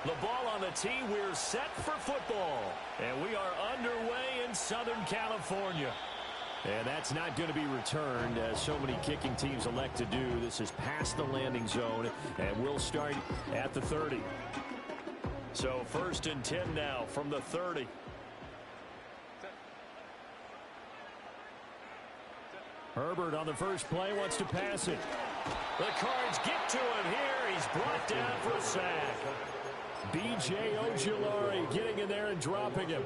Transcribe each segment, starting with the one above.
The ball on the tee. We're set for football. And we are underway in Southern California. And that's not going to be returned, as so many kicking teams elect to do. This is past the landing zone, and we'll start at the 30. So 1st and 10 now from the 30. Herbert on the first play wants to pass it. The Cards get to him here. He's brought down for a sack. B.J. Ojulari getting in there and dropping him.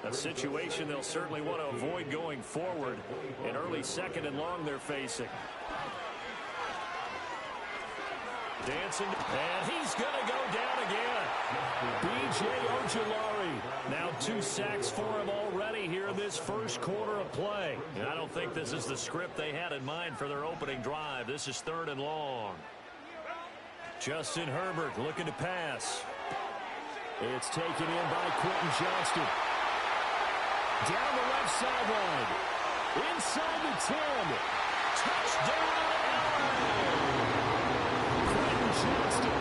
A situation they'll certainly want to avoid going forward. An early 2nd and long they're facing. Dancing, and he's going to go down again. B.J. Ojulari. Now 2 sacks for him already here in this first quarter of play. And I don't think this is the script they had in mind for their opening drive. This is 3rd and long. Justin Herbert looking to pass. It's taken in by Quentin Johnston. Down the left sideline. Inside the 10. Touchdown, Allen! Quentin Johnston,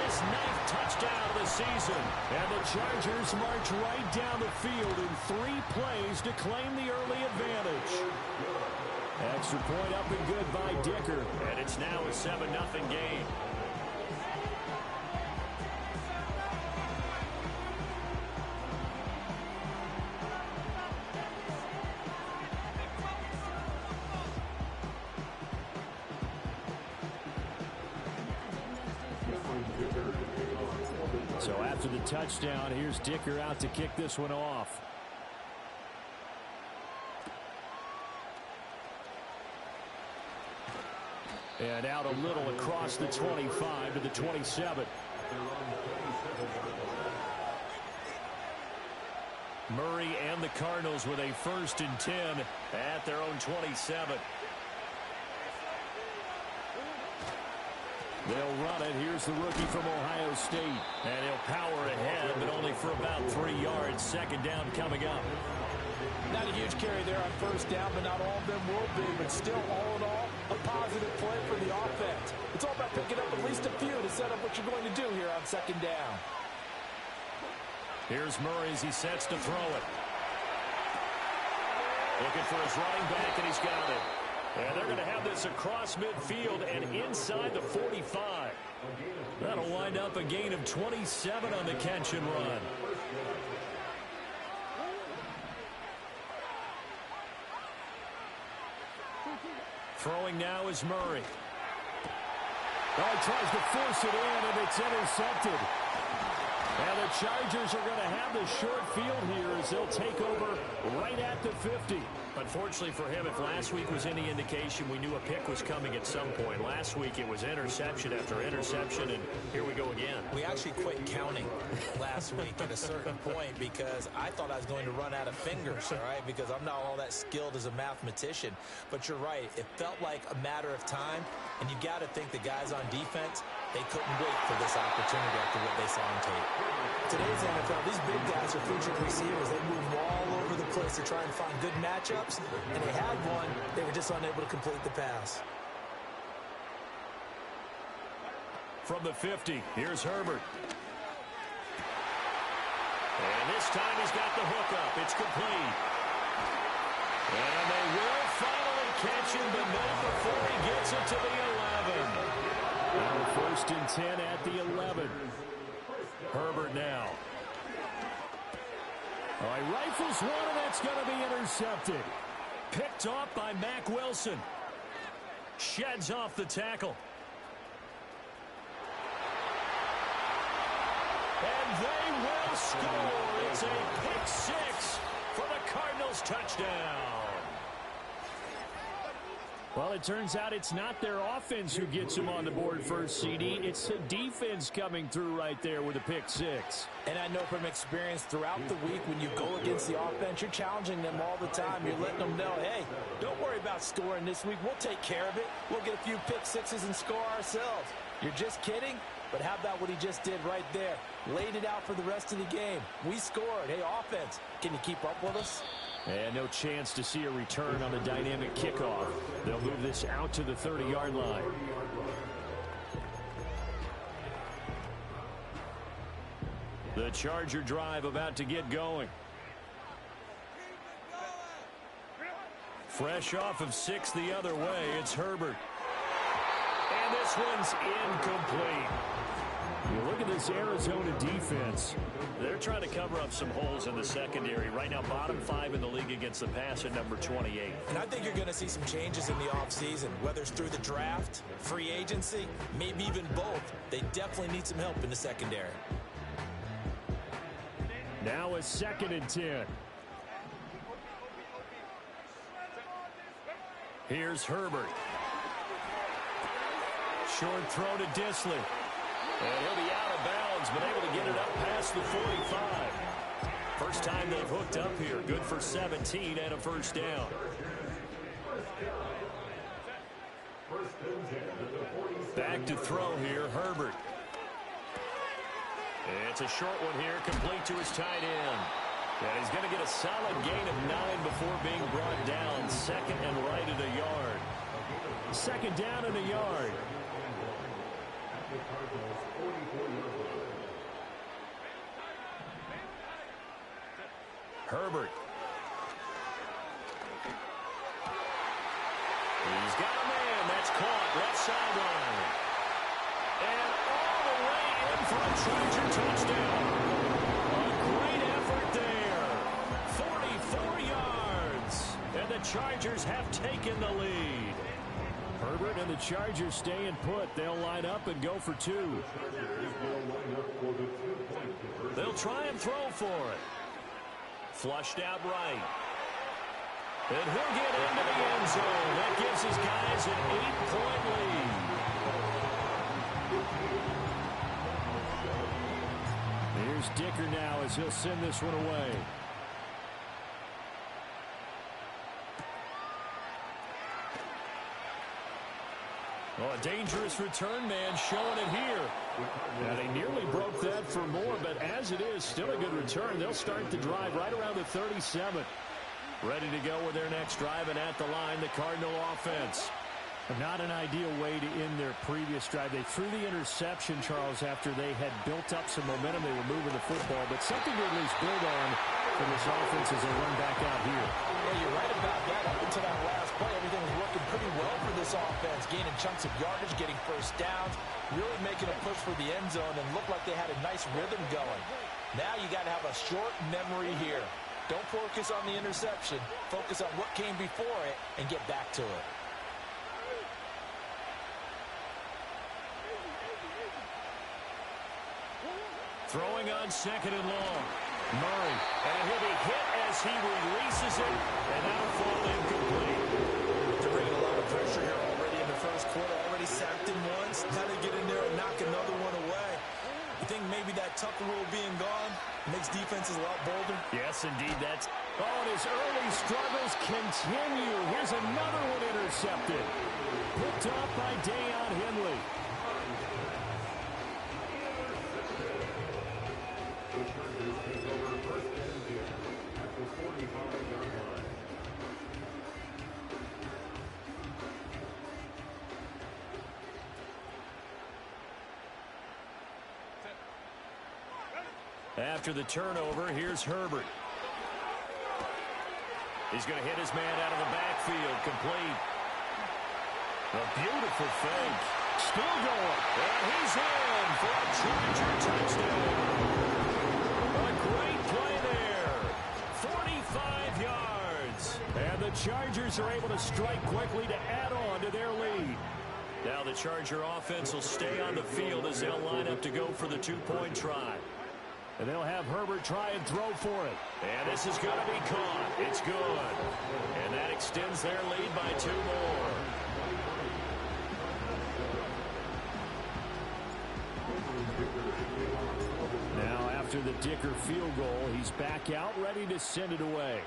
his 9th touchdown of the season. And the Chargers march right down the field in 3 plays to claim the early advantage. Extra point up and good by Dicker. And it's now a 7-0 game. So after the touchdown, here's Dicker out to kick this one off. And out a little across the 25 to the 27. Murray and the Cardinals with a 1st and 10 at their own 27. They'll run it. Here's the rookie from Ohio State. And he'll power ahead, but only for about 3 yards. 2nd down coming up. Not a huge carry there on 1st down, but not all of them will be. But still, all in all, a positive play for the offense. It's all about picking up at least a few to set up what you're going to do here on 2nd down. Here's Murray as he sets to throw it. Looking for his running back, and he's got it. And they're going to have this across midfield and inside the 45. That'll wind up a gain of 27 on the catch and run. Throwing now is Murray. Oh, he tries to force it in, and it's intercepted. And the Chargers are going to have the short field here as they'll take over right at the 50. Unfortunately for him, if last week was any indication, we knew a pick was coming at some point. Last week it was interception after interception, and here we go again. We actually quit counting last week at a certain point because I thought I was going to run out of fingers, all right, because I'm not all that skilled as a mathematician. But you're right. It felt like a matter of time, and you got to think the guys on defense, they couldn't wait for this opportunity after what they saw on tape. Today's NFL, these big guys are featured receivers. They move all over the place to try and find good matchups, and they had one. They were just unable to complete the pass. From the 50, here's Herbert. And this time he's got the hook up. It's complete. And they will finally catch him, but not before he gets it to the 11. Now 1st and 10 at the 11. Herbert now. All right, rifles one, and that's going to be intercepted. Picked off by Mack Wilson. Sheds off the tackle. And they will score. It's a pick 6 for the Cardinals touchdown. Well, it turns out it's not their offense who gets them on the board first, CD. It's the defense coming through right there with a pick 6. And I know from experience throughout the week, when you go against the offense, you're challenging them all the time. You're letting them know, hey, don't worry about scoring this week. We'll take care of it. We'll get a few pick 6s and score ourselves. You're just kidding? But how about what he just did right there? Laid it out for the rest of the game. We scored. Hey, offense, can you keep up with us? And no chance to see a return on the dynamic kickoff. They'll move this out to the 30-yard line. The Charger drive about to get going. Fresh off of 6 the other way, it's Herbert. And this one's incomplete. You look at this Arizona defense. They're trying to cover up some holes in the secondary. Right now, bottom 5 in the league against the pass at number 28. And I think you're going to see some changes in the offseason, whether it's through the draft, free agency, maybe even both. They definitely need some help in the secondary. Now a 2nd and 10. Here's Herbert. Short throw to Disley. And he'll be out of bounds, but able to get it up past the 45. First time they've hooked up here. Good for 17 and a first down. Back to throw here, Herbert. It's a short one here, complete to his tight end. And he's going to get a solid gain of 9 before being brought down. 2nd and right at a yard. 2nd down and a yard. Herbert. He's got a man. That's caught. Left sideline. And all the way in for a Charger touchdown. A great effort there. 44 yards. And the Chargers have taken the lead. Herbert and the Chargers staying put. They'll line up and go for 2. They'll try and throw for it. Flushed out right. And he'll get into the end zone. That gives his guys an 8-point lead. Here's Dicker now as he'll send this one away. Oh, a dangerous return man showing it here. Now, they nearly broke that for more, but as it is, still a good return. They'll start the drive right around the 37. Ready to go with their next drive, and at the line, the Cardinal offense. Not an ideal way to end their previous drive. They threw the interception, Charles, after they had built up some momentum. They were moving the football, but something to at least build on for this offense as they run back out here. Yeah, you're right about that. Up until that last play, everything was working pretty well for this offense, gaining chunks of yardage, getting first downs, really making a push for the end zone, and looked like they had a nice rhythm going. Now you got to have a short memory here. Don't focus on the interception. Focus on what came before it and get back to it. Throwing on 2nd and long. Murray. And he'll be hit as he releases it. And that'll fall incomplete. They're bringing a lot of pressure here already in the first quarter. Already sacked him once. Now they get in there and knock another one away. You think maybe that Tucker rule being gone makes defenses a lot bolder? Yes, indeed. That's... Oh, and his early struggles continue. Here's another one intercepted. Picked off by Deion Henley. After the turnover, here's Herbert. He's going to hit his man out of the backfield, complete. A beautiful fake. Still going. And he's in for a Charger touchdown. A great play there. 45 yards. And the Chargers are able to strike quickly to add on to their lead. Now the Charger offense will stay on the field as they'll line up to go for the 2-point try. And they'll have Herbert try and throw for it. And this is going to be caught. It's good. And that extends their lead by 2 more. Now after the Dicker field goal, he's back out ready to send it away.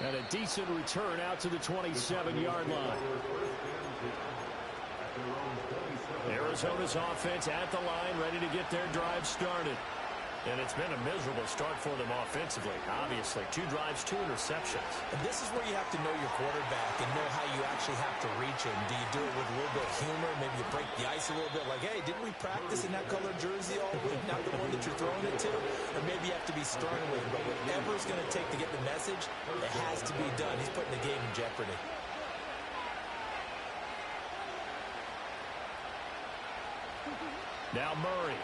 And a decent return out to the 27-yard line. Arizona's offense at the line, ready to get their drive started. And it's been a miserable start for them offensively, obviously. 2 drives, 2 interceptions. And this is where you have to know your quarterback and know how you actually have to reach him. Do you do it with a little bit of humor? Maybe you break the ice a little bit, like, hey, didn't we practice in that colored jersey all week, not the one that you're throwing it to? Or maybe you have to be stern with him. But whatever it's going to take to get the message, it has to be done. He's putting the game in jeopardy. Now Murray.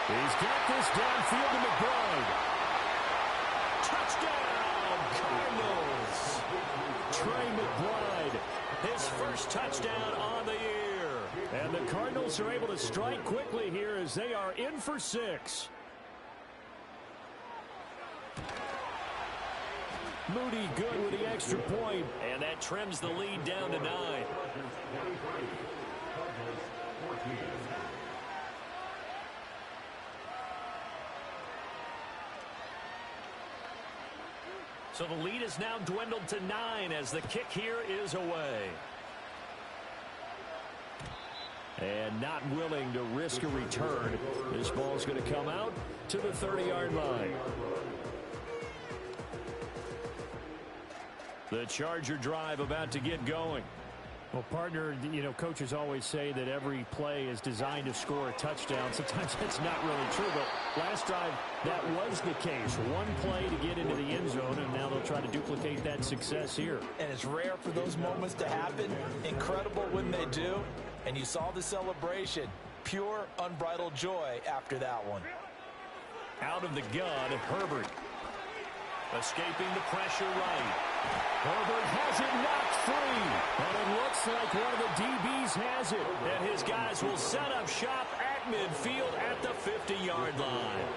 He's got this downfield to McBride. Touchdown, Cardinals. Trey McBride, his first touchdown on the year. And the Cardinals are able to strike quickly here as they are in for 6. Moody good with the extra point. And that trims the lead down to 9. So the lead is now dwindled to 9 as the kick here is away. And not willing to risk a return. This ball is going to come out to the 30-yard line. The Charger drive about to get going. Well, partner, you know, coaches always say that every play is designed to score a touchdown. Sometimes that's not really true, but last drive, that was the case. One play to get into the end zone, and now they'll try to duplicate that success here. And it's rare for those moments to happen. Incredible when they do. And you saw the celebration. Pure, unbridled joy after that one. Out of the gun, Herbert. Escaping the pressure right. Herbert has it knocked free. And it looks like one of the DBs has it. And his guys will set up shop at midfield at the 50-yard line.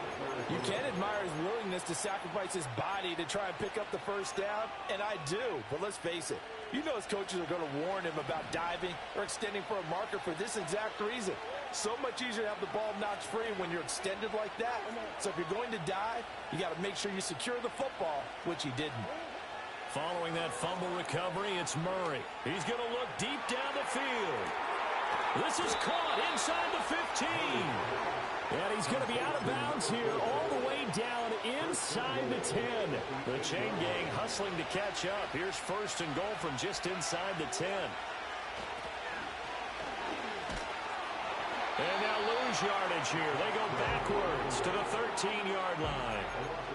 You can admire his willingness to sacrifice his body to try and pick up the first down, and I do. But let's face it, you know his coaches are going to warn him about diving or extending for a marker for this exact reason. So much easier to have the ball knocked free when you're extended like that. So if you're going to dive, you got to make sure you secure the football, which he didn't. Following that fumble recovery, it's Murray. He's going to look deep down the field. This is caught inside the 15. And he's going to be out of bounds here all the way down inside the 10. The chain gang hustling to catch up. Here's first and goal from just inside the 10. And now lose yardage here. They go backwards to the 13-yard line.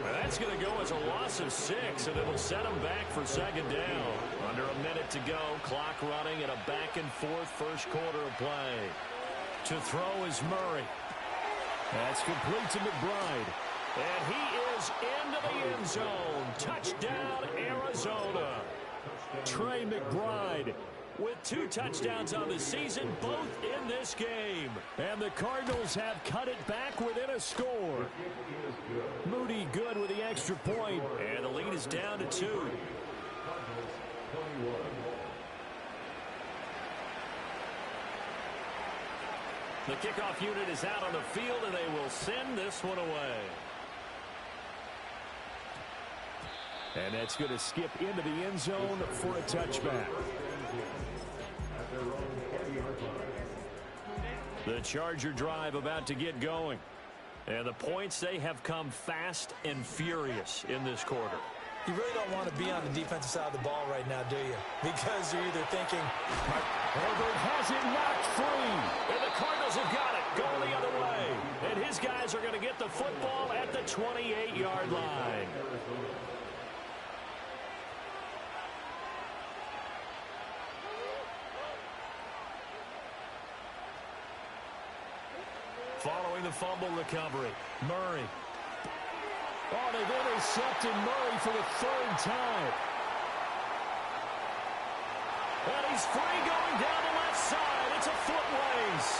And that's going to go as a loss of 6, and it'll set them back for second down. Under a minute to go, clock running, and a back-and-forth first quarter of play. To throw is Murray. That's complete to McBride. And he is into the end zone. Touchdown, Arizona. Trey McBride with 2 touchdowns on the season, both in this game. And the Cardinals have cut it back within a score. Moody good with the extra point. And the lead is down to 2. The kickoff unit is out on the field, and they will send this one away. And that's going to skip into the end zone for a touchback. The Charger drive about to get going. And the points, they have come fast and furious in this quarter. You really don't want to be on the defensive side of the ball right now, do you? Because you're either thinking, Herbert has it knocked free. And the Cardinals have got it going the other way. And his guys are going to get the football at the 28-yard line. Following the fumble recovery, Murray. Oh, they've intercepted Murray for the 3rd time. And he's free going down the left side. It's a foot race.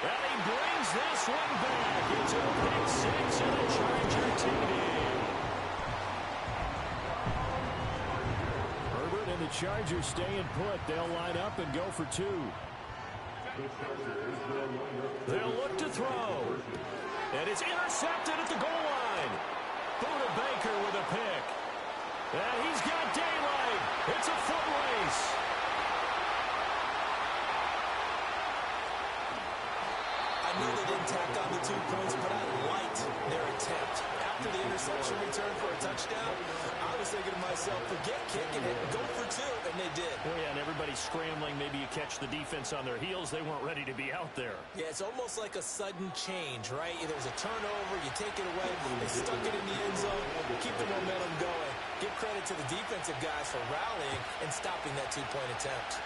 And he brings this one back. It's a pick 6 and a Charger TD. Herbert and the Chargers staying put. They'll line up and go for 2. They'll look to throw. And it's intercepted at the goal line. Buda Baker with a pick. And he's got daylight. It's a foot race. I knew they didn't tack on the 2 points, but I liked their attempt. After the interception return for a touchdown, I was thinking to myself, forget kicking it, go for 2, and they did. Well, yeah, and everybody's scrambling. Maybe you catch the defense on their heels. They weren't ready to be out there. Yeah, it's almost like a sudden change, right? There's a turnover, you take it away, they stuck it in the end zone, keep the momentum going. Give credit to the defensive guys for rallying and stopping that 2-point attempt.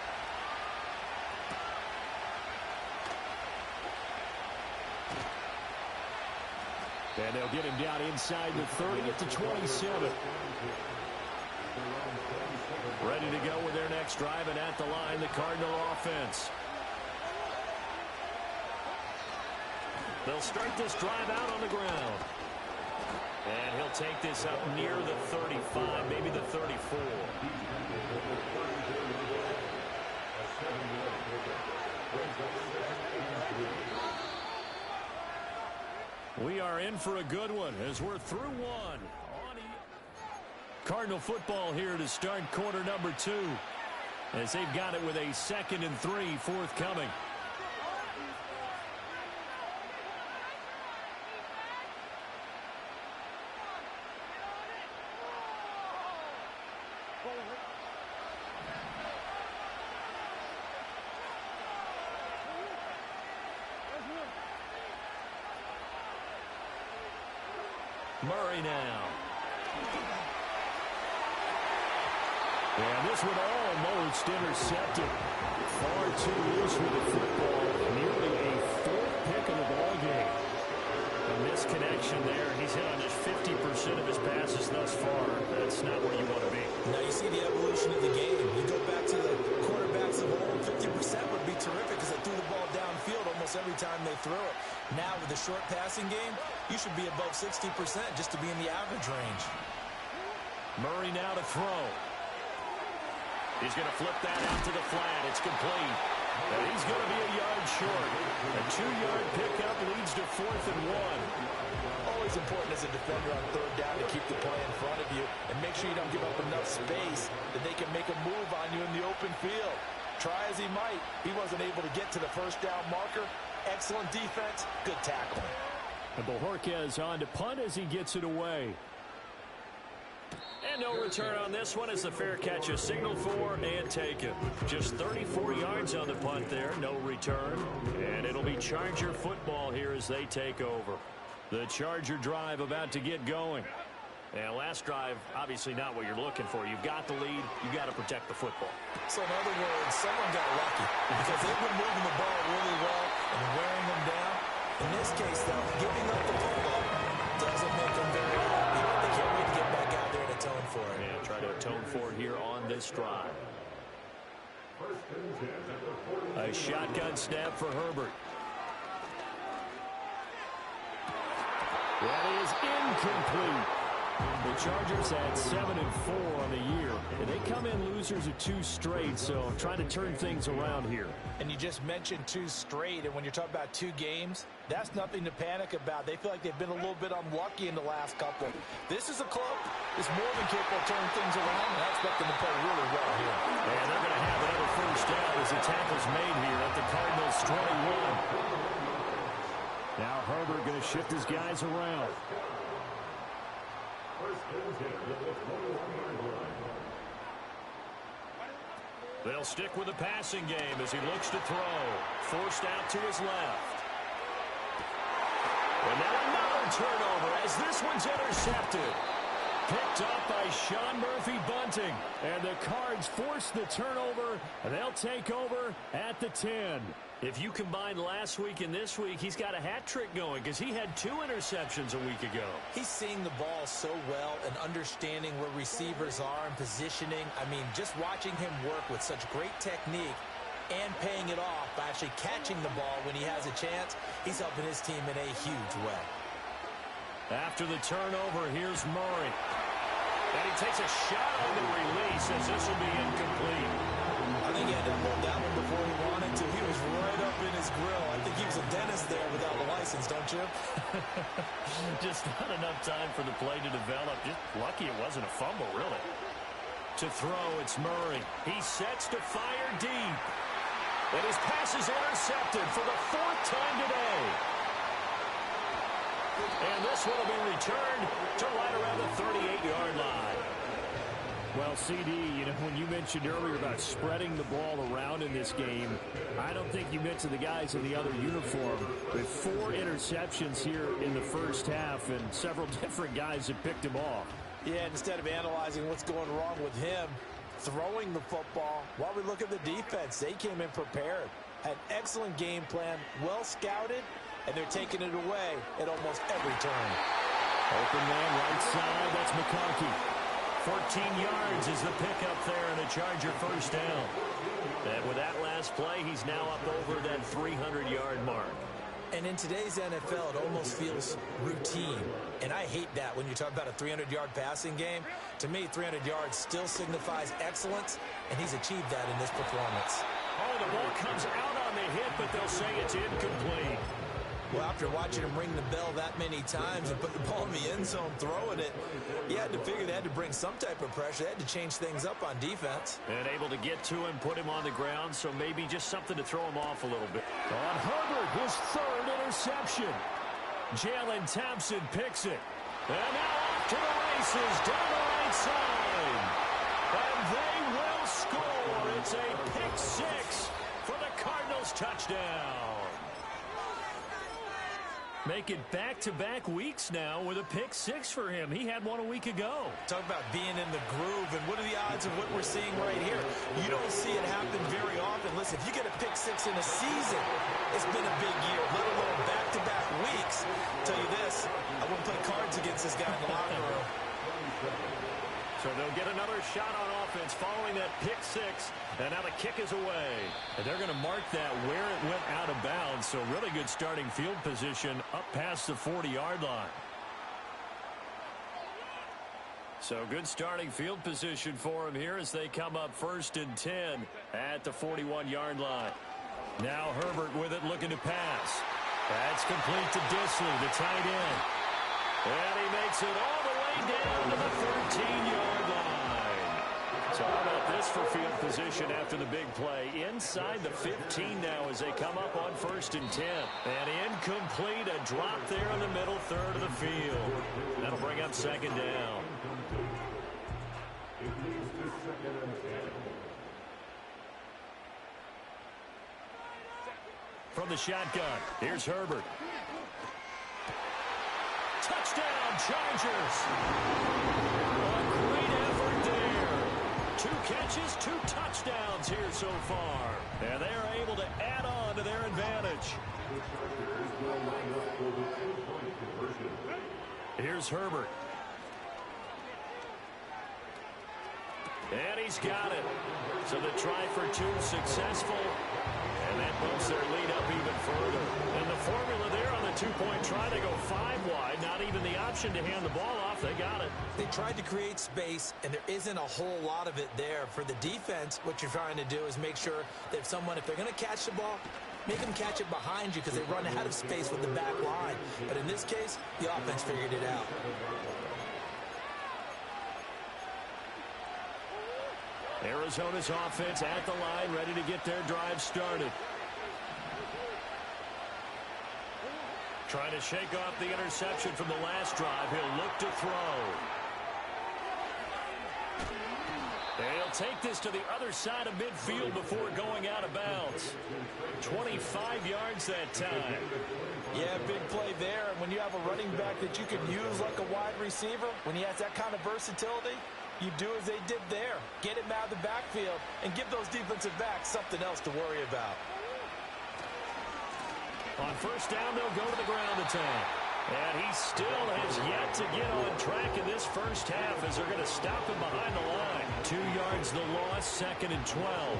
And they'll get him down inside the 30 at the 27. Ready to go with their next drive, and at the line, the Cardinal offense. They'll start this drive out on the ground. And he'll take this up near the 35, maybe the 34. We are in for a good one as we're through one. Cardinal football here to start quarter number 2, as they've got it with a 2nd and 3 forthcoming. Murray now. And this one almost intercepted. Far too loose with the football. Nearly a 4th pick of the ball game. A misconnection there. He's hit on just 50% of his passes thus far. That's not where you want to be. Now you see the evolution of the game. You go back to the quarterbacks of old. 50% would be terrific because they threw the ball downfield almost every time they threw it. Now with the short passing game, you should be above 60% just to be in the average range. Murray now to throw. He's going to flip that out to the flat. It's complete. And he's going to be a yard short. A 2-yard pickup leads to 4th and 1. Always important as a defender on 3rd down to keep the play in front of you and make sure you don't give up enough space that they can make a move on you in the open field. Try as he might, he wasn't able to get to the 1st down marker. Excellent defense, good tackling. And Bojorquez on to punt as he gets it away. And no return on this one as the fair catch is signaled for and taken. Just 34 yards on the punt there, no return. And it'll be Charger football here as they take over. The Charger drive about to get going. And last drive, obviously not what you're looking for. You've got the lead. You've got to protect the football. So in other words, someone got lucky because they've been moving the ball really well and wearing them down. In this case, though, giving up the football doesn't make them very happy. They can't wait to get back out there and atone for it. Yeah, try to atone for it here on this drive. A shotgun snap for Herbert. That is incomplete. The Chargers at 7-4 on the year. And they come in losers of 2 straight, so trying to turn things around here. And you just mentioned 2 straight, and when you're talking about 2 games, that's nothing to panic about. They feel like they've been a little bit unlucky in the last couple. This is a club that's more than capable of turning things around, and I expect them to play really well here. And they're going to have another 1st down as the tackle's made here at the Cardinals' 21. Now Herbert going to shift his guys around. They'll stick with the passing game as he looks to throw. Forced out to his left. And now another turnover as this one's intercepted. Picked up by Sean Murphy-Bunting. And the Cards force the turnover, and they'll take over at the 10. If you combine last week and this week, he's got a hat trick going because he had 2 interceptions a week ago. He's seeing the ball so well and understanding where receivers are and positioning. I mean, just watching him work with such great technique and paying it off by actually catching the ball when he has a chance, he's helping his team in a huge way. After the turnover, here's Murray. And he takes a shot on the release as this will be incomplete. I think he had to hold that one before he wanted to. He was right up in his grill. I think he was a dentist there without a license, don't you? Just not enough time for the play to develop. Just lucky it wasn't a fumble, really. To throw, it's Murray. He sets to fire deep. And his pass is intercepted for the 4th time today. And this one will be returned to right around the 38-yard line. Well, CD, when you mentioned earlier about spreading the ball around in this game, I don't think you mentioned the guys in the other uniform. With 4 interceptions here in the first half, and several different guys have picked him off. Yeah, instead of analyzing what's going wrong with him, throwing the football, while we look at the defense, they came in prepared. An excellent game plan, well scouted, and they're taking it away at almost every turn. Open man right side, that's McConkey. 14 yards is the pickup there, and a Charger first down. And with that last play, he's now up over that 300-yard mark. And in today's NFL, it almost feels routine. And I hate that when you talk about a 300-yard passing game. To me, 300 yards still signifies excellence, and he's achieved that in this performance. Oh, the ball comes out on the hit, but they'll say it's incomplete. Well, after watching him ring the bell that many times and put the ball in the end zone throwing it, you had to figure they had to bring some type of pressure. They had to change things up on defense. And able to get to him, put him on the ground, so maybe just something to throw him off a little bit. On Herbert, his 3rd interception. Jalen Thompson picks it. And now off to the races, down the right side. And they will score. It's a pick 6 for the Cardinals touchdown. Make it back-to-back weeks now with a pick 6 for him. He had one a week ago. Talk about being in the groove, and what are the odds of what we're seeing right here? You don't see it happen very often. Listen, if you get a pick 6 in a season, it's been a big year, let alone back-to-back weeks. I'll tell you this, I wouldn't play cards against this guy in the locker room. So they'll get another shot on offense following that pick 6, and now the kick is away. And they're going to mark that where it went out of bounds, so really good starting field position up past the 40-yard line. So good starting field position for him here as they come up 1st and 10 at the 41-yard line. Now Herbert with it, looking to pass. That's complete to Disley, the tight end. And he makes it all the way down to the 13-yard line. So how about this for field position after the big play? Inside the 15 now as they come up on 1st and 10. And incomplete, a drop there in the middle third of the field. That'll bring up 2nd down. From the shotgun, here's Herbert. Touchdown, Chargers. A great effort there. 2 catches, 2 touchdowns here so far. And they are able to add on to their advantage. Here's Herbert. And he's got it. So the try for 2 successful. And that moves their lead up even further. And the formula there on the 2-point try, they go 5 wide. Not even the option to hand the ball off. They got it. They tried to create space, and there isn't a whole lot of it there. For the defense, what you're trying to do is make sure that if they're going to catch the ball, make them catch it behind you because they run out of space with the back line. But in this case, the offense figured it out. Arizona's offense at the line, ready to get their drive started. Trying to shake off the interception from the last drive. He'll look to throw. They'll take this to the other side of midfield before going out of bounds. 25 yards that time. Yeah, big play there. And when you have a running back that you can use like a wide receiver, when he has that kind of versatility, you do as they did there. Get him out of the backfield and give those defensive backs something else to worry about. On 1st down, they'll go to the ground attack. And he still has yet to get on track in this first half as they're going to stop him behind the line. 2 yards the loss, 2nd and 12.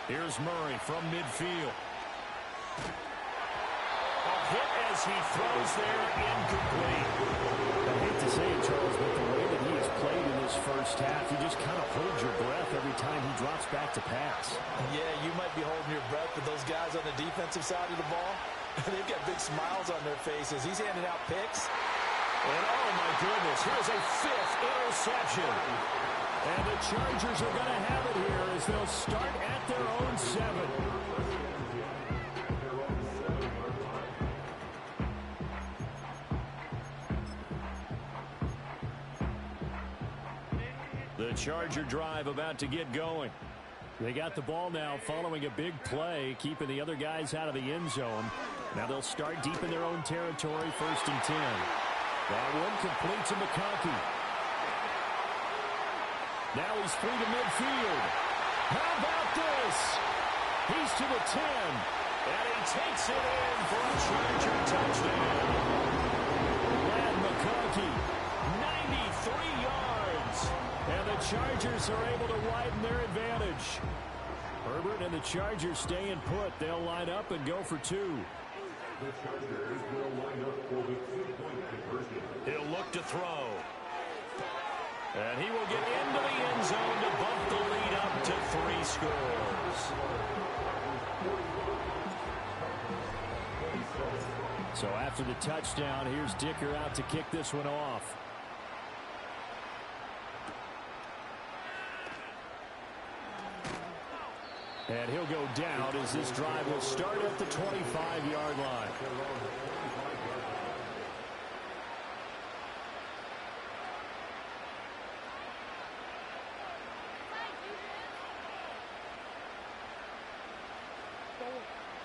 Here's Murray from midfield. A hit as he throws there, incomplete. I hate to say it, Charles, but the way that he has played in this first half, you just kind of hold your breath every time he drops back to pass. Yeah, you might be holding your breath, but those guys on the defensive side of the ball, they've got big smiles on their faces. He's handing out picks. And oh my goodness, here's a 5th interception. And the Chargers are going to have it here as they'll start at their own 7. The Charger drive about to get going. They got the ball now following a big play, keeping the other guys out of the end zone. Now they'll start deep in their own territory, 1st and 10. That one complete to McConkey. Now he's free to midfield. How about this? He's to the 10. And he takes it in for a Charger touchdown. Brad McConkey, 93 yards. And the Chargers are able to widen their advantage. Herbert and the Chargers staying put. They'll line up and go for 2. The Chargers will line up for the 2-point conversion. He'll look to throw. And he will get into the end zone to bump the lead up to 3 scores. So after the touchdown, here's Dicker out to kick this one off. And he'll go down as this drive will start at the 25-yard line.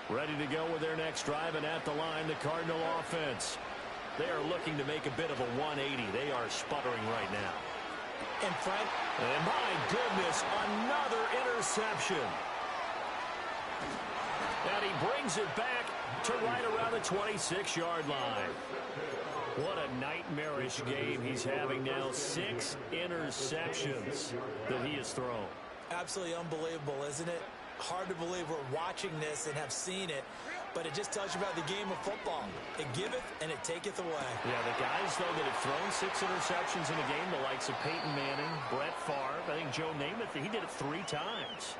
Ready to go with their next drive, and at the line, the Cardinal offense. They are looking to make a bit of a 180. They are sputtering right now. And Frank, and my goodness, another interception. And he brings it back to right around the 26-yard line. What a nightmarish game he's having now. 6 interceptions that he has thrown. Absolutely unbelievable, isn't it? Hard to believe we're watching this and have seen it, but it just tells you about the game of football. It giveth and it taketh away. Yeah, the guys, though, that have thrown 6 interceptions in a game, the likes of Peyton Manning, Brett Favre, I think Joe Namath, he did it 3 times.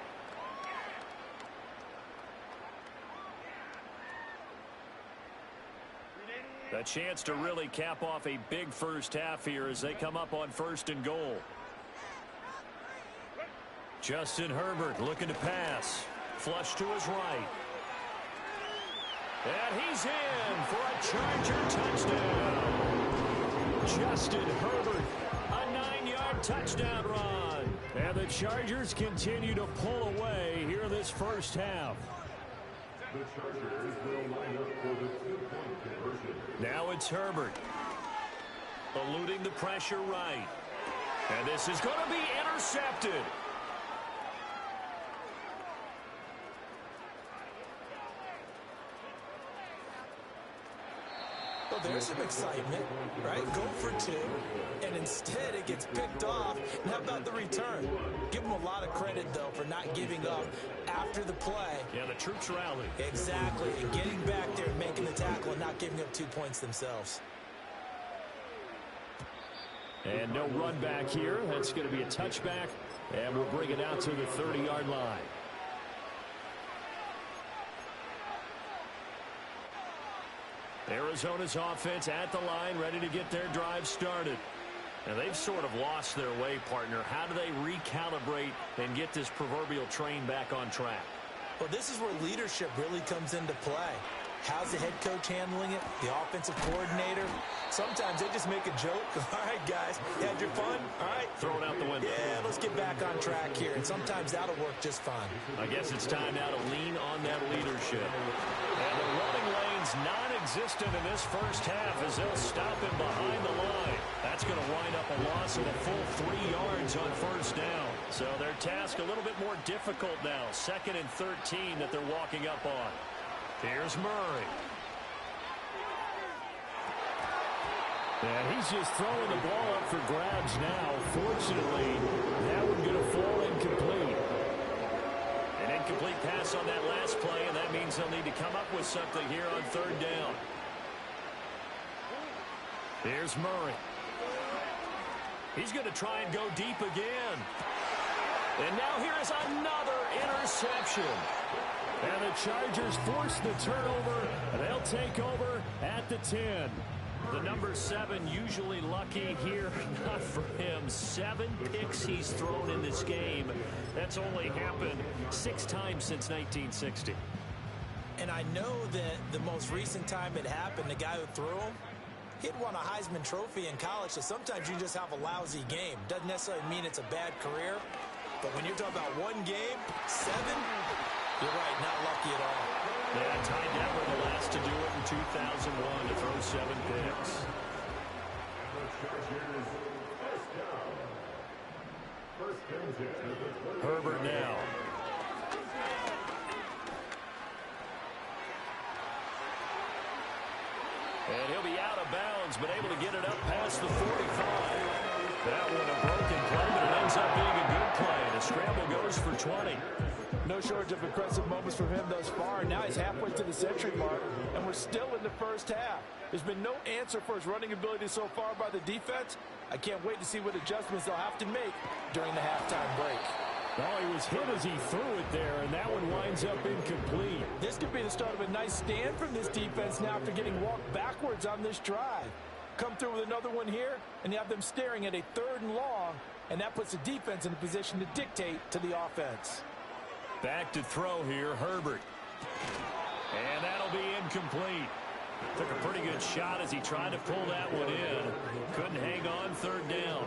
A chance to really cap off a big first half here as they come up on 1st and goal. Justin Herbert looking to pass. Flush to his right. And he's in for a Charger touchdown. Justin Herbert, a 9-yard touchdown run. And the Chargers continue to pull away here in this first half. The Chargers will line up for the 2-point conversion. Now it's Herbert. Eluding the pressure right. And this is going to be intercepted. Well, there's some excitement, right? Go for 2, and instead it gets picked off. And how about the return? Give them a lot of credit, though, for not giving up after the play. Yeah, the troops rallied. Exactly, and getting back there and making the tackle and not giving up 2 points themselves. And no run back here. That's going to be a touchback, and we'll bring it out to the 30-yard line. Arizona's offense at the line, ready to get their drive started. And they've sort of lost their way, partner. How do they recalibrate and get this proverbial train back on track? Well, this is where leadership really comes into play. How's the head coach handling it? The offensive coordinator? Sometimes they just make a joke. All right, guys, you had your fun? All right. Throw it out the window. Yeah, let's get back on track here. And sometimes that'll work just fine. I guess it's time now to lean on that leadership. And the running lane's non-existent in this first half as they'll stop him behind the line. That's going to wind up a loss of a full 3 yards on first down. So their task a little bit more difficult now. 2nd and 13 that they're walking up on. Here's Murray. And he's just throwing the ball up for grabs now. Fortunately, that one's going to fall incomplete. An incomplete pass on that last play, and that means they'll need to come up with something here on 3rd down. Here's Murray. He's going to try and go deep again. And now here is another interception. And the Chargers force the turnover, and they'll take over at the 10. The number 7 usually lucky here. Not for him. 7 picks he's thrown in this game. That's only happened 6 times since 1960. And I know that the most recent time it happened, the guy who threw him, he'd won a Heisman Trophy in college, so sometimes you just have a lousy game. Doesn't necessarily mean it's a bad career, but when you're talking about one game, 7, you're right, not lucky at all. Yeah, Ty Detmer the last to do it in 2001 to throw 7 picks. Herbert now. And he'll be out of bounds, but able to get it up past the 45. That one a broken play, but it ends up being a good play. The scramble goes for 20. No shortage of impressive moments from him thus far. Now he's halfway to the century mark, and we're still in the first half. There's been no answer for his running ability so far by the defense. I can't wait to see what adjustments they'll have to make during the halftime break. Well, he was hit as he threw it there, and that one winds up incomplete. This could be the start of a nice stand from this defense now after getting walked backwards on this drive. Come through with another one here, and you have them staring at a 3rd and long, and that puts the defense in a position to dictate to the offense. Back to throw here, Herbert. And that'll be incomplete. Took a pretty good shot as he tried to pull that one in. Couldn't hang on 3rd down.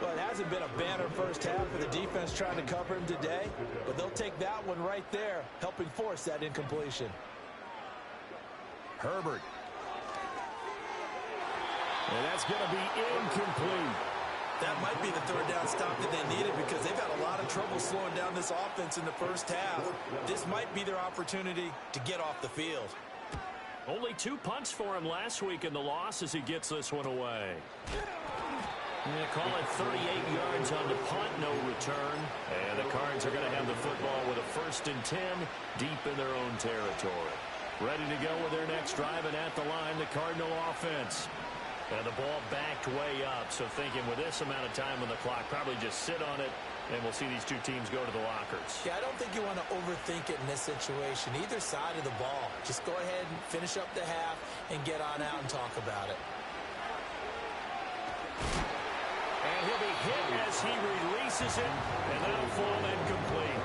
Well, it hasn't been a banner first half for the defense trying to cover him today, but they'll take that one right there, helping force that incompletion. Herbert. And that's going to be incomplete. That might be the 3rd down stop that they needed because they've had a lot of trouble slowing down this offense in the first half. This might be their opportunity to get off the field. Only 2 punts for him last week in the loss as he gets this one away. Yeah, call it 38 yards on the punt, no return. And the Cards are going to have the football with a 1st and 10 deep in their own territory. Ready to go with their next drive, and at the line, the Cardinal offense. And the ball backed way up, so thinking with this amount of time on the clock, probably just sit on it, and we'll see these 2 teams go to the lockers. Yeah, I don't think you want to overthink it in this situation, either side of the ball. Just go ahead and finish up the half and get on out and talk about it. And he'll be hit as he releases it, and that'll fall incomplete.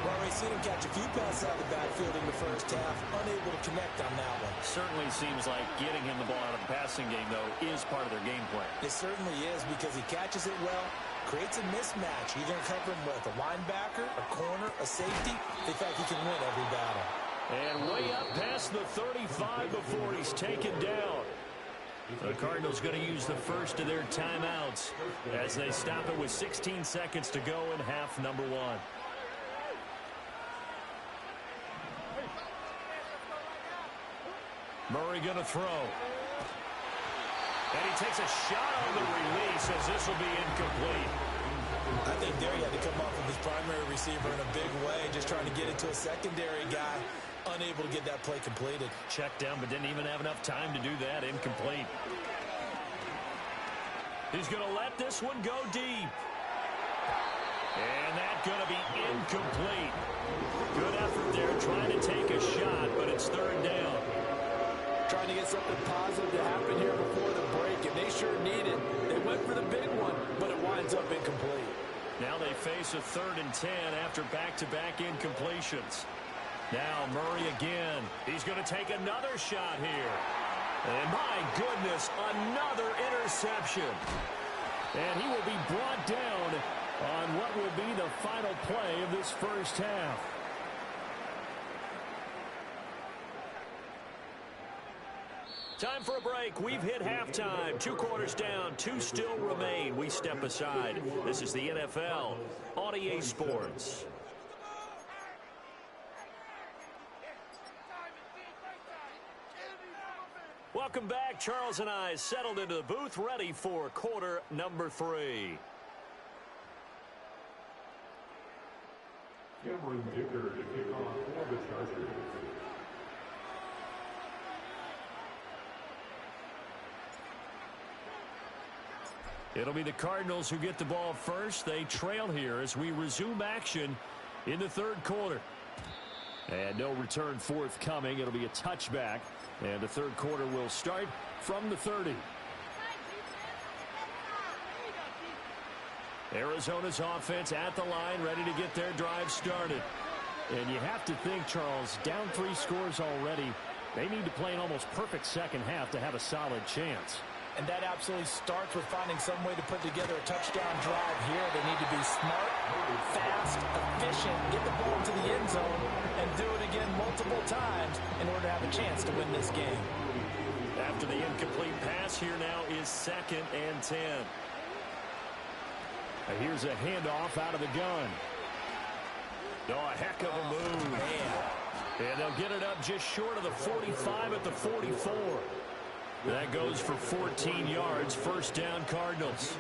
Well, we've seen him catch a few passes out of the backfield in the first half, unable to connect on that one. Certainly seems like getting him the ball out of the passing game, though, is part of their game plan. It certainly is because he catches it well, creates a mismatch. You're going to cover him with a linebacker, a corner, a safety. They think he can win every battle. And way up past the 35 before he's taken down. The Cardinals going to use the first of their timeouts as they stop it with 16 seconds to go in half number 1. Murray going to throw. And he takes a shot on the release as this will be incomplete. I think there he had to come off of his primary receiver in a big way, just trying to get it to a secondary guy, unable to get that play completed. Checked down, but didn't even have enough time to do that. Incomplete. He's going to let this one go deep. And that's going to be incomplete. Good effort there, trying to take a shot, but it's 3rd down. Trying to get something positive to happen here before the break, and they sure need it. They went for the big one, but it winds up incomplete. Now they face a 3rd and 10 after back-to-back incompletions. Now Murray again. He's going to take another shot here. And my goodness, another interception. And he will be brought down on what will be the final play of this first half. Time for a break. We've hit halftime. 2 quarters down. 2 still remain. We step aside. This is the NFL on EA Sports. Welcome back. Charles and I settled into the booth, ready for quarter number 3. Cameron Dicker to kick off for the Chargers. It'll be the Cardinals who get the ball first. They trail here as we resume action in the 3rd quarter. And no return forthcoming. It'll be a touchback. And the third quarter will start from the 30. Arizona's offense at the line, ready to get their drive started. And you have to think, Charles, down 3 scores already. They need to play an almost perfect second half to have a solid chance. And that absolutely starts with finding some way to put together a touchdown drive here. They need to be smart, fast, efficient, get the ball into the end zone, and do it again multiple times in order to have a chance to win this game. After the incomplete pass, here now is 2nd and 10. Here's a handoff out of the gun. Oh, a heck of a move. Man. And they'll get it up just short of the 45 at the 44. That goes for 14 yards. First down, Cardinals.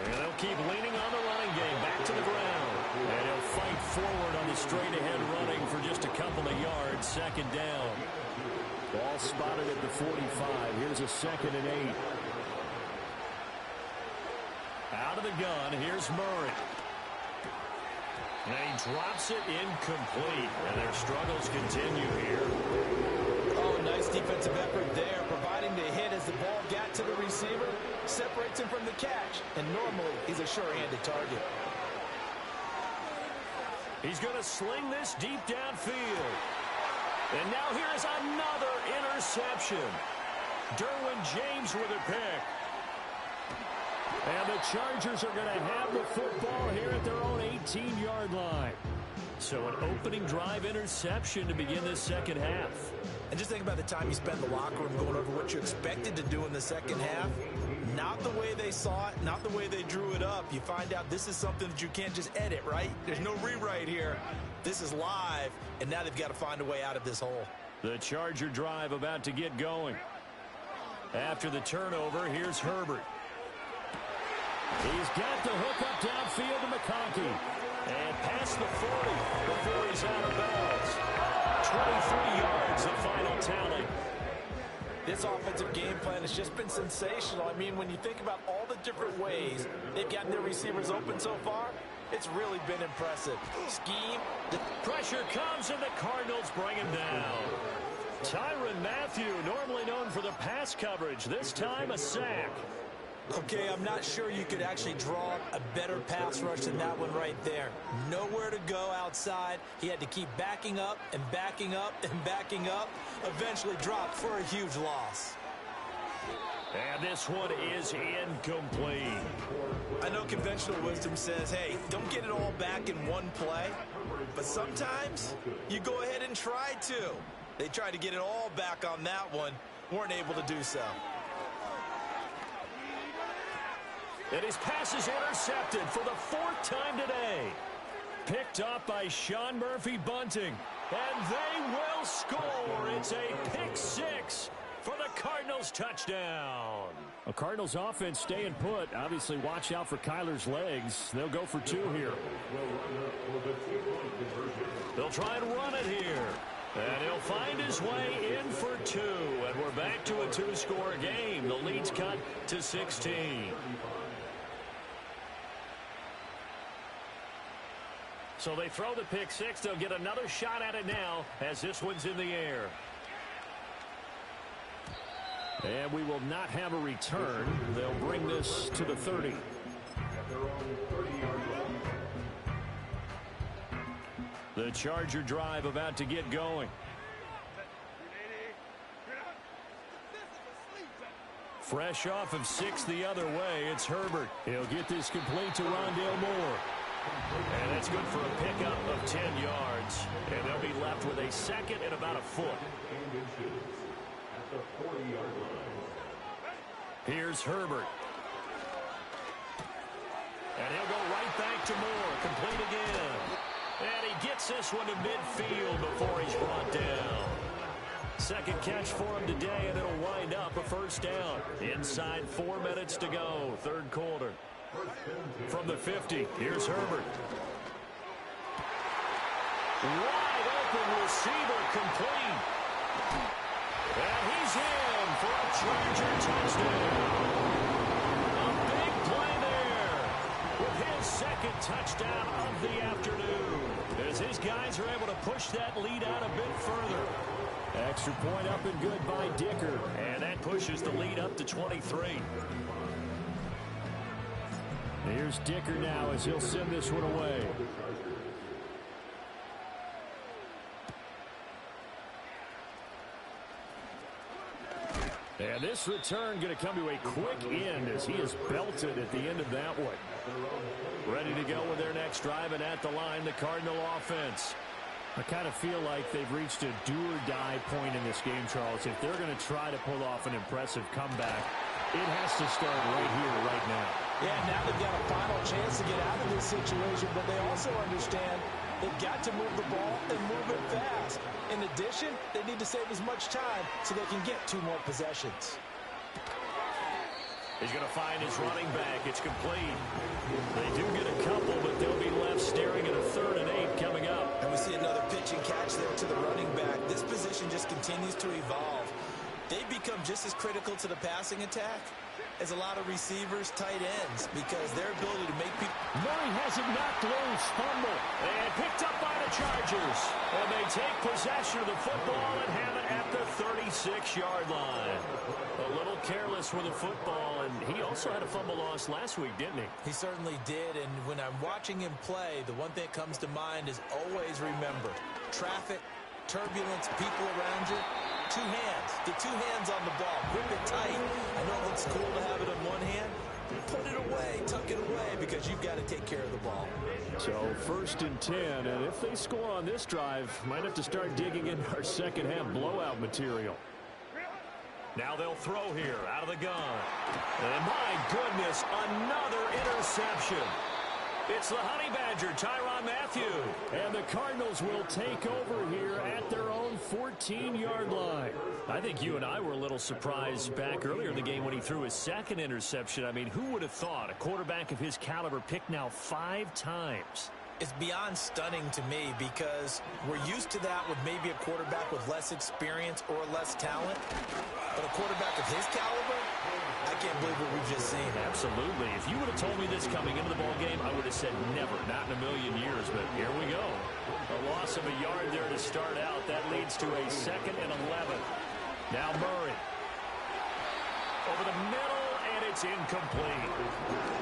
And they'll keep leaning on the running game. Back to the ground. And he'll fight forward on the straight-ahead running for just a couple of yards. 2nd down. Ball spotted at the 45. Here's a 2nd and 8. Out of the gun, here's Murray. And he drops it incomplete. And their struggles continue here. Oh, nice defensive effort there, providing the hit as the ball got to the receiver, separates him from the catch. And normally, he's a sure-handed target. He's going to sling this deep downfield. And now here's another interception. Derwin James with a pick. And the Chargers are going to have the football here at their own 18-yard line. So an opening drive interception to begin this second half. And just think about the time you spent in the locker room going over what you expected to do in the second half. Not the way they saw it, not the way they drew it up. You find out this is something that you can't just edit, right? There's no rewrite here. This is live, and now they've got to find a way out of this hole. The Charger drive about to get going. After the turnover, here's Herbert. He's got the hook up downfield to McConkey. And past the 40 before he's out of bounds. 23 yards, the final tally. This offensive game plan has just been sensational. I mean, when you think about all the different ways they've gotten their receivers open so far, it's really been impressive. Scheme. Pressure comes, and the Cardinals bring him down. Tyrann Mathieu, normally known for the pass coverage, this time a sack. Okay, I'm not sure you could actually draw a better pass rush than that one right there. Nowhere to go outside. He had to keep backing up and backing up and backing up. Eventually dropped for a huge loss. And this one is incomplete. I know conventional wisdom says, hey, don't get it all back in one play. But sometimes you go ahead and try to. They tried to get it all back on that one. Weren't able to do so. And his pass is intercepted for the 4th time today. Picked up by Sean Murphy-Bunting. And they will score. It's a pick 6 for the Cardinals touchdown. A Cardinals offense staying put. Obviously, watch out for Kyler's legs. They'll go for 2 here. They'll try and run it here. And he'll find his way in for 2. And we're back to a 2-score game. The lead's cut to 16. So they throw the pick 6. They'll get another shot at it now as this one's in the air. And we will not have a return. They'll bring this to the 30. The Charger drive about to get going. Fresh off of 6 the other way, it's Herbert. He'll get this complete to Rondale Moore. And that's good for a pickup of 10 yards. And they'll be left with a 2nd and about a foot. Here's Herbert. And he'll go right back to Moore. Complete again. And he gets this one to midfield before he's brought down. 2nd catch for him today, and it'll wind up a 1st down. Inside 4 minutes to go, 3rd quarter. From the 50, here's Herbert. Wide open receiver, complete. And he's in for a Charger touchdown. A big play there with his 2nd touchdown of the afternoon, as his guys are able to push that lead out a bit further. Extra point up and good by Dicker. And that pushes the lead up to 23. Here's Dicker now as he'll send this one away. And this return going to come to a quick end as he is belted at the end of that one. Ready to go with their next drive, and at the line, the Cardinal offense. I kind of feel like they've reached a do-or-die point in this game, Charles. If they're going to try to pull off an impressive comeback, it has to start right here, right now. Yeah, now they've got a final chance to get out of this situation, but they also understand they've got to move the ball and move it fast. In addition, they need to save as much time so they can get 2 more possessions. He's going to find his running back. It's complete. They do get a couple, but they'll be left staring at a 3rd and 8 coming up. And we see another pitch and catch there to the running back. This position just continues to evolve. They become just as critical to the passing attack as a lot of receivers, tight ends, because their ability to make people... Murray has it knocked loose, fumble, and picked up by the Chargers. And they take possession of the football and have it at the 36-yard line. A little careless with the football, and he also had a fumble loss last week, didn't he? He certainly did, and when I'm watching him play, the one thing that comes to mind is always remember, traffic, turbulence, people around you, 2 hands. Get 2 hands on the ball. Grip it tight. I know it looks cool to have it in one hand. Put it away. Tuck it away because you've got to take care of the ball. So 1st and 10, and if they score on this drive, might have to start digging into our second half blowout material. Now they'll throw here out of the gun. And my goodness, another interception. It's the Honey Badger, Tyrann Mathieu. And the Cardinals will take over here at their own 14-yard line. I think you and I were a little surprised back earlier in the game when he threw his 2nd interception. I mean, who would have thought a quarterback of his caliber picked now 5 times? It's beyond stunning to me because we're used to that with maybe a quarterback with less experience or less talent. But a quarterback of his caliber, I can't believe what we've just seen. Absolutely. If you would have told me this coming into the ball game, I would have said never, not in a million years. But here we go. A loss of a yard there to start out. That leads to a 2nd and 11. Now Murray. Over the middle, and it's incomplete.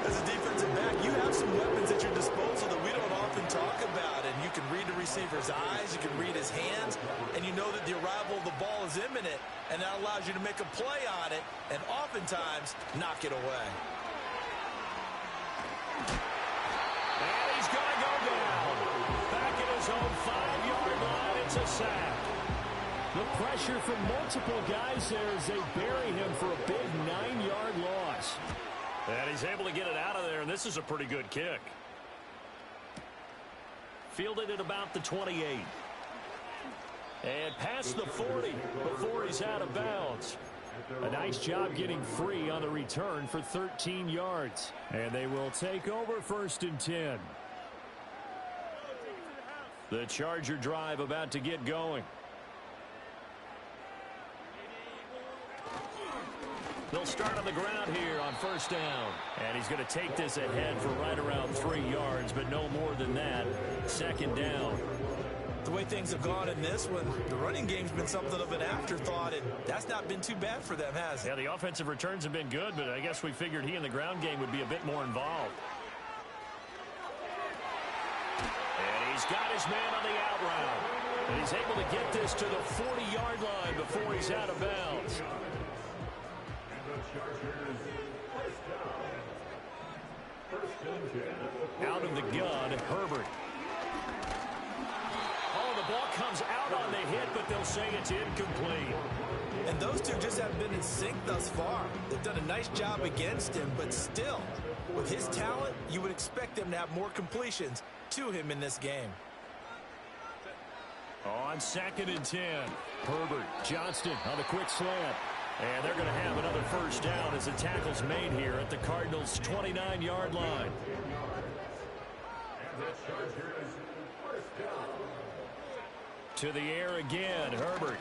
As a defensive back, you have some weapons at your disposal that we don't often talk about. And you can read the receiver's eyes, you can read his hands, and you know that the arrival of the ball is imminent. And that allows you to make a play on it, and oftentimes knock it away. And he's going to go down. Back at his own 5-yard line, it's a sack. The pressure from multiple guys there as they bury him for a big 9-yard loss. And he's able to get it out of there, and this is a pretty good kick. Fielded at about the 28. And past the 40 before he's out of bounds. A nice job getting free on the return for 13 yards. And they will take over 1st and 10. The Charger drive about to get going. They'll start on the ground here on 1st down. And he's going to take this ahead for right around 3 yards, but no more than that. 2nd down. The way things have gone in this one, the running game's been something of an afterthought, and that's not been too bad for them, has it? Yeah, the offensive returns have been good, but I guess we figured he in the ground game would be a bit more involved. And he's got his man on the out route. And he's able to get this to the 40-yard line before he's out of bounds. Out of the gun, Herbert. Oh, the ball comes out on the hit, but they'll say it's incomplete. And those two just haven't been in sync thus far. They've done a nice job against him, but still, with his talent, you would expect them to have more completions to him in this game. On 2nd and 10. Herbert, Johnston on the quick slant. And they're going to have another 1st down as the tackle's made here at the Cardinals' 29-yard line. To the air again, Herbert.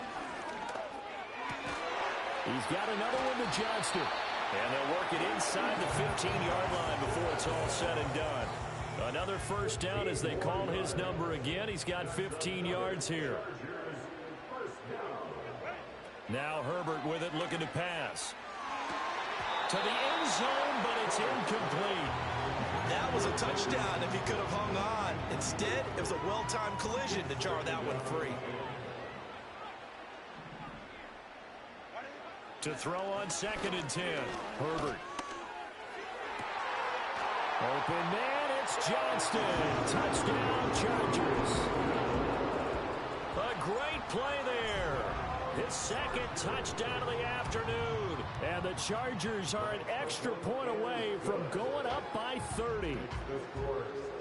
He's got another one to Johnston. And they'll work it inside the 15-yard line before it's all said and done. Another first down as they call his number again. He's got 15 yards here. Now Herbert with it, looking to pass. To the end zone, but it's incomplete. That was a touchdown if he could have hung on. Instead, it was a well-timed collision to jar that one free. To throw on 2nd and 10. Herbert. Open man, it's Johnston. Touchdown, Chargers. A great play there. His 2nd touchdown of the afternoon. And the Chargers are an extra point away from going up by 30.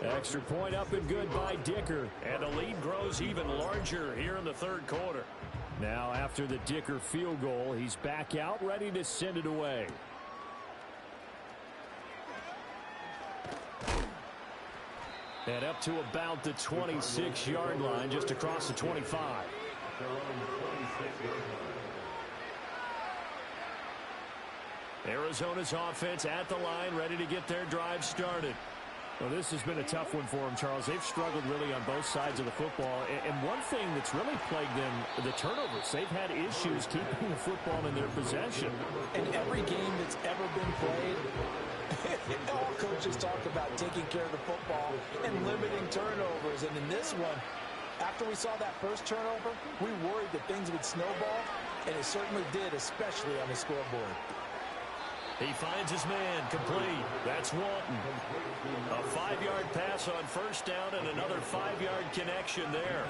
Extra point up and good by Dicker. And the lead grows even larger here in the 3rd quarter. Now after the Dicker field goal, he's back out ready to send it away. And up to about the 26-yard line, just across the 25. Arizona's offense at the line, ready to get their drive started. Well, this has been a tough one for them, Charles. They've struggled really on both sides of the football. And one thing that's really plagued them, the turnovers. They've had issues keeping the football in their possession. In every game that's ever been played, all coaches talk about taking care of the football and limiting turnovers. And in this one, after we saw that first turnover, we worried that things would snowball, and it certainly did, especially on the scoreboard. He finds his man, complete. That's Walton. A 5-yard pass on first down and another 5-yard connection there.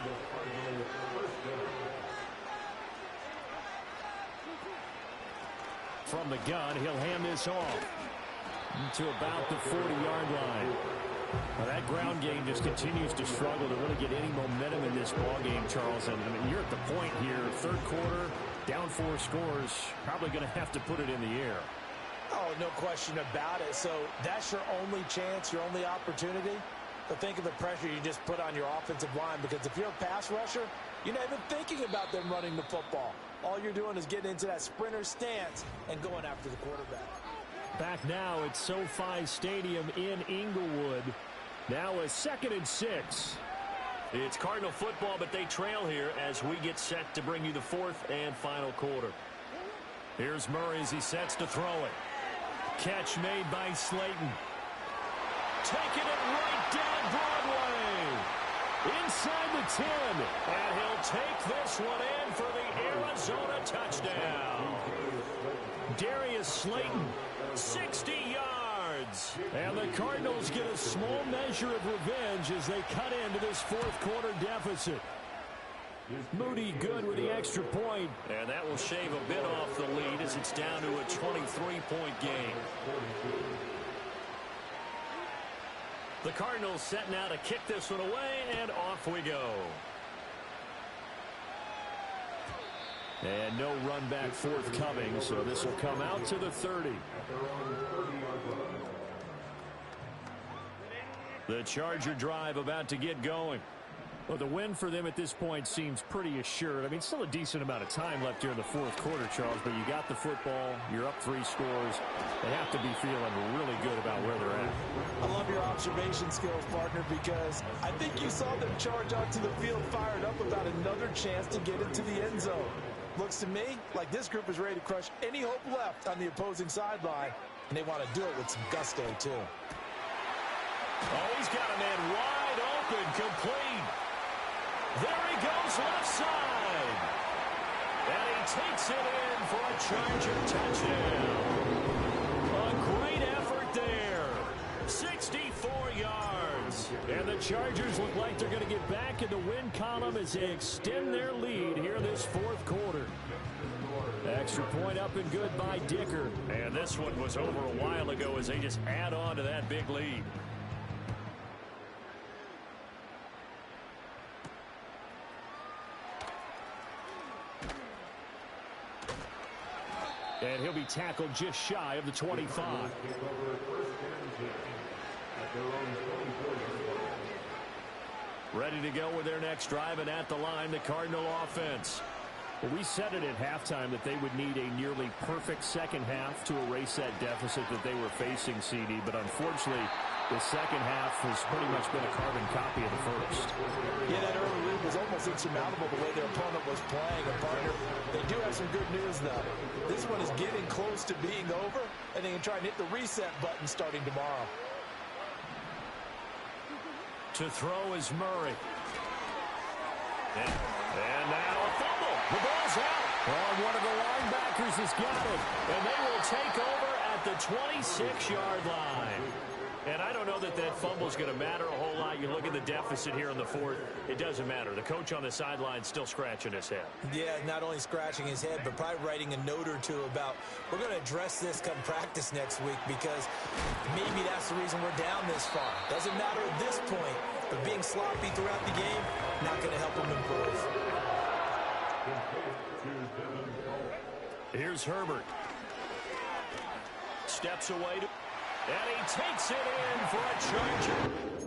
From the gun, he'll hand this off to about the 40-yard line. Well, that ground game just continues to struggle to really get any momentum in this ball game, Charles. And I mean, you're at the point here, 3rd quarter, down 4 scores, probably going to have to put it in the air. Oh, no question about it. So that's your only chance, your only opportunity. But think of the pressure you just put on your offensive line, because if you're a pass rusher, you're not even thinking about them running the football. All you're doing is getting into that sprinter stance and going after the quarterback. Back now at SoFi Stadium in Inglewood. Now a 2nd and 6. It's Cardinal football, but they trail here as we get set to bring you the 4th and final quarter. Here's Murray as he sets to throw it. Catch made by Slayton. Taking it right down Broadway. Inside the 10. And he'll take this one in for the Arizona touchdown. Darius Slayton, 60 yards. And the Cardinals get a small measure of revenge as they cut into this 4th quarter deficit. Moody good with the extra point. And that will shave a bit off the lead as it's down to a 23-point game. The Cardinals setting out to kick this one away, and off we go. And no run back forthcoming, so this will come out to the 30. The Charger drive about to get going. Well, the win for them at this point seems pretty assured. I mean, still a decent amount of time left here in the 4th quarter, Charles, but you got the football, you're up 3 scores. They have to be feeling really good about where they're at. I love your observation skills, partner, because I think you saw them charge onto the field fired up about another chance to get into the end zone. Looks to me like this group is ready to crush any hope left on the opposing sideline, and they want to do it with some gusto, too. Oh, he's got a man wide open, complete. There he goes left side. And he takes it in for a Charger touchdown. A great effort there. 64 yards. And the Chargers look like they're going to get back in the win column as they extend their lead here this 4th quarter. Extra point up and good by Dicker. And this one was over a while ago as they just add on to that big lead. And he'll be tackled just shy of the 25. Ready to go with their next drive, and at the line, the Cardinal offense. Well, we said it at halftime that they would need a nearly perfect second half to erase that deficit that they were facing, CD. But unfortunately, the second half has pretty much been a carbon copy of the first. Yeah, that early lead was almost insurmountable the way their opponent was playing. And, partner, they do have some good news, though. This one is getting close to being over, and they can try and hit the reset button starting tomorrow. To throw is Murray. And now a fumble. The ball's out. Oh, one of the linebackers has got it. And they will take over at the 26-yard line. And I don't know that that fumble's going to matter a whole lot. You look at the deficit here in the fourth. It doesn't matter. The coach on the sideline still scratching his head. Yeah, not only scratching his head, but probably writing a note or two about, we're going to address this come practice next week because maybe that's the reason we're down this far. Doesn't matter at this point, but being sloppy throughout the game, not going to help him improve. Here's Herbert. Steps away. And he takes it in for a charger.